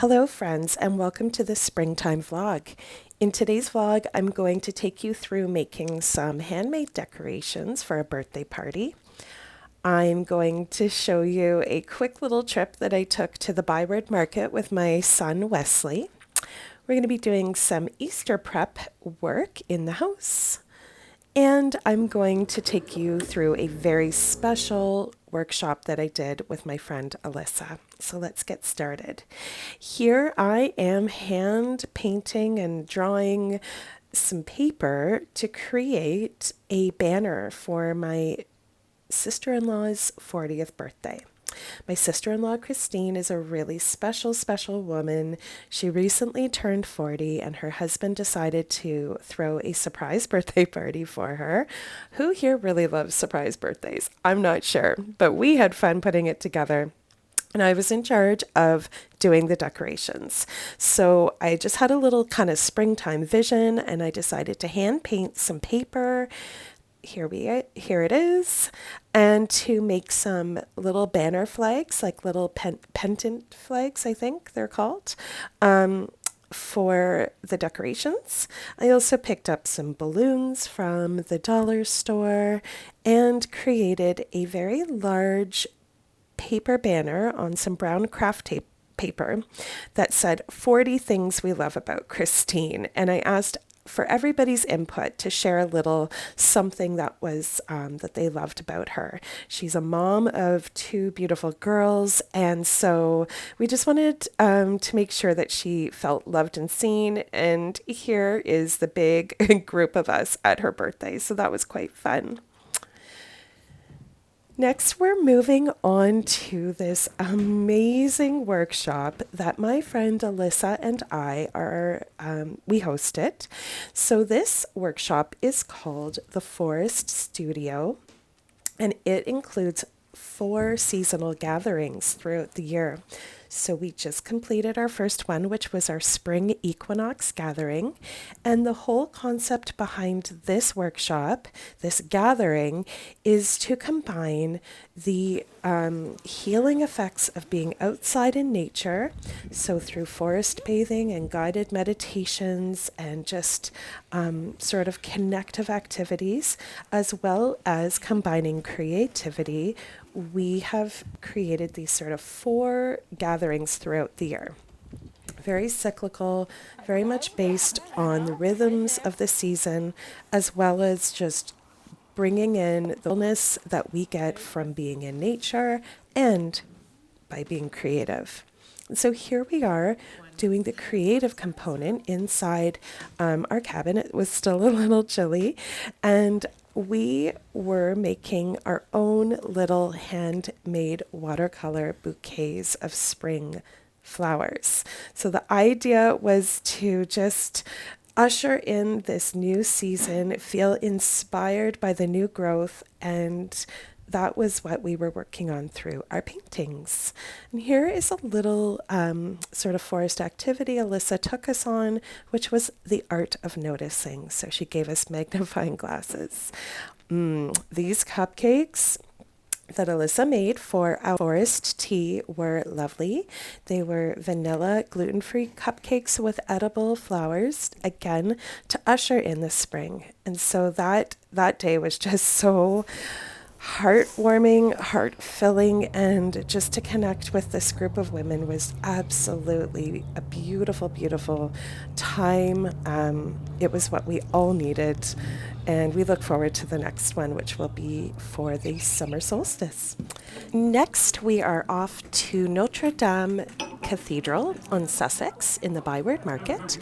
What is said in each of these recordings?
Hello friends and welcome to the springtime vlog. In today's vlog, I'm going to take you through making some handmade decorations for a birthday party. I'm going to show you a quick little trip that I took to the Byward market with my son Wesley. We're going to be doing some Easter prep work in the house. And I'm going to take you through a very special workshop that I did with my friend Alyssa. So let's get started. Here I am hand painting and drawing some paper to create a banner for my sister-in-law's 40th birthday. My sister-in-law, Christine, is a really special woman. She recently turned 40 and her husband decided to throw a surprise birthday party for her. Who here really loves surprise birthdays? I'm not sure, but we had fun putting it together. And I was in charge of doing the decorations. So I just had a little kind of springtime vision and I decided to hand paint some paper. Here it is, and to make some little banner flags, like little pendant flags, I think they're called, for the decorations. I also picked up some balloons from the dollar store and created a very large paper banner on some brown craft tape paper that said 40 things we love about Christine. And I asked for everybody's input to share a little something that was that they loved about her. She's a mom of two beautiful girls, and so we just wanted to make sure that she felt loved and seen. And here is the big group of us at her birthday, so that was quite fun. Next, we're moving on to this amazing workshop that my friend Alyssa and I we hosted. So this workshop is called the Forest Studio, and it includes 4 seasonal gatherings throughout the year. So we just completed our first one, which was our spring equinox gathering. And the whole concept behind this workshop, this gathering, is to combine the healing effects of being outside in nature, so through forest bathing and guided meditations and just sort of connective activities, as well as combining creativity. We have created these sort of 4 gatherings throughout the year. Very cyclical, very much based on the rhythms of the season, as well as just bringing in the wellness that we get from being in nature and by being creative. So here we are doing the creative component inside our cabin. It was still a little chilly, and we were making our own little handmade watercolor bouquets of spring flowers. So the idea was to just usher in this new season, feel inspired by the new growth, and that was what we were working on through our paintings. And here is a little sort of forest activity Alyssa took us on, which was the art of noticing. So she gave us magnifying glasses. These cupcakes that Alyssa made for our forest tea were lovely. They were vanilla gluten-free cupcakes with edible flowers, again, to usher in the spring. And so that day was just so heartwarming, heart-filling, and just to connect with this group of women was absolutely a beautiful time. It was what we all needed, and we look forward to the next one, which will be for the summer solstice. Next, we are off to Notre Dame Cathedral on Sussex in the Byward Market,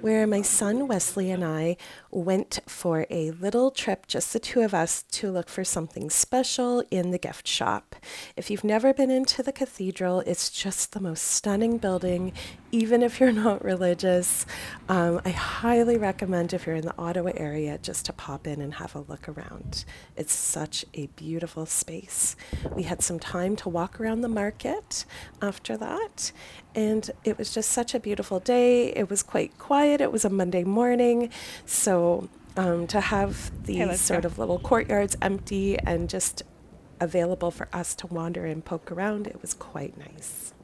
where my son Wesley and I went for a little trip, just the two of us, to look for something special in the gift shop. If you've never been into the cathedral, it's just the most stunning building, even if you're not religious. I highly recommend, if you're in the Ottawa area, just to pop in and have a look around. It's such a beautiful space. We had some time to walk around the market after that, and it was just such a beautiful day. It was quite quiet. It was a Monday morning, so to have these sort of little courtyards empty and just available for us to wander and poke around, it was quite nice.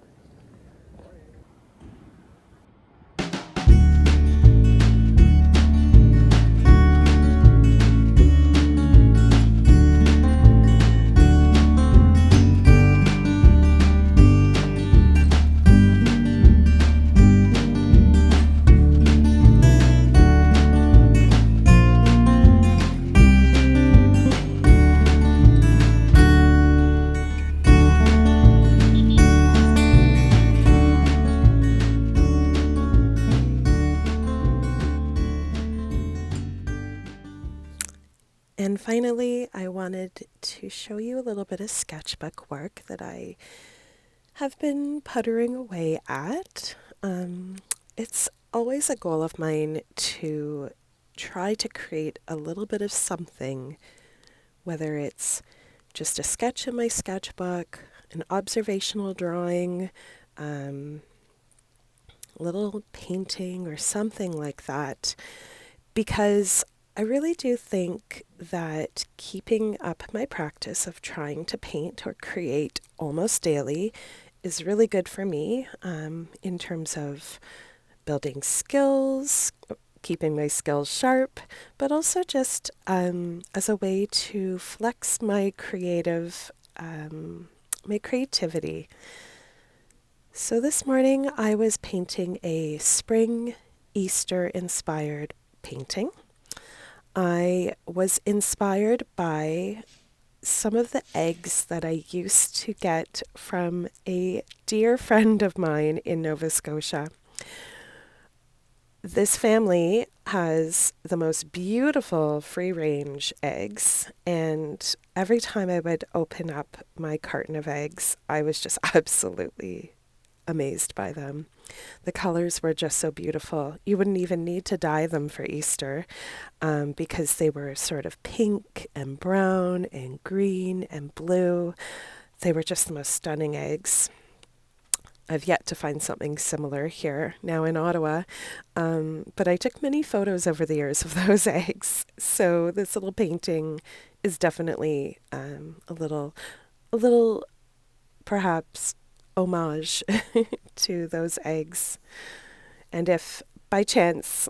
And finally, I wanted to show you a little bit of sketchbook work that I have been puttering away at. It's always a goal of mine to try to create a little bit of something, whether it's just a sketch in my sketchbook, an observational drawing, little painting or something like that, because I really do think that keeping up my practice of trying to paint or create almost daily is really good for me in terms of building skills, keeping my skills sharp, but also just as a way to flex my creativity. So this morning I was painting a spring Easter inspired painting. I was inspired by some of the eggs that I used to get from a dear friend of mine in Nova Scotia. This family has the most beautiful free range eggs, and every time I would open up my carton of eggs, I was just absolutely amazed by them. The colors were just so beautiful. You wouldn't even need to dye them for Easter because they were sort of pink and brown and green and blue. They were just the most stunning eggs. I've yet to find something similar here now in Ottawa, but I took many photos over the years of those eggs. So this little painting is definitely a little perhaps homage to those eggs. And if by chance,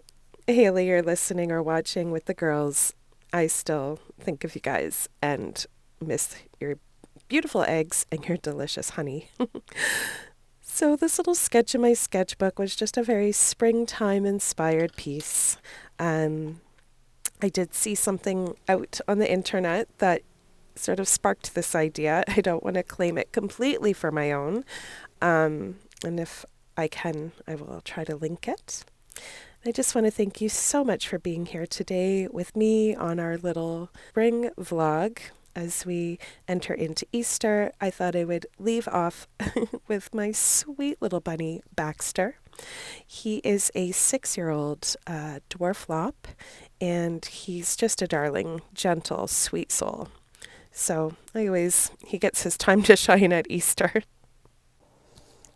Haley, you're listening or watching with the girls, I still think of you guys and miss your beautiful eggs and your delicious honey. So this little sketch in my sketchbook was just a very springtime inspired piece. I did see something out on the internet that sort of sparked this idea. I don't want to claim it completely for my own. And if I can, I will try to link it. I just want to thank you so much for being here today with me on our little spring vlog. As we enter into Easter, I thought I would leave off with my sweet little bunny, Baxter. He is a 6-year-old dwarf lop, and he's just a darling, gentle, sweet soul. So he gets his time to shine at Easter.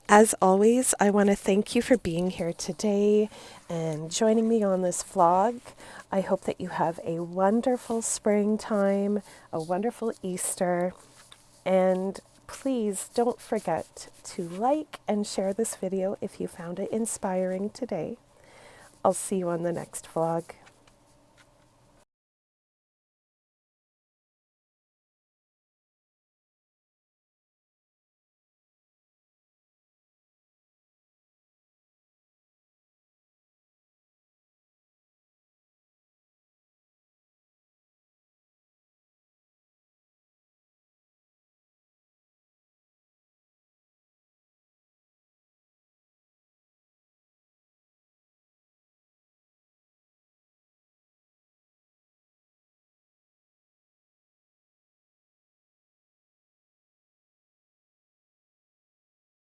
As always, I want to thank you for being here today and joining me on this vlog. I hope that you have a wonderful springtime, a wonderful Easter, and please don't forget to like and share this video if you found it inspiring today. I'll see you on the next vlog.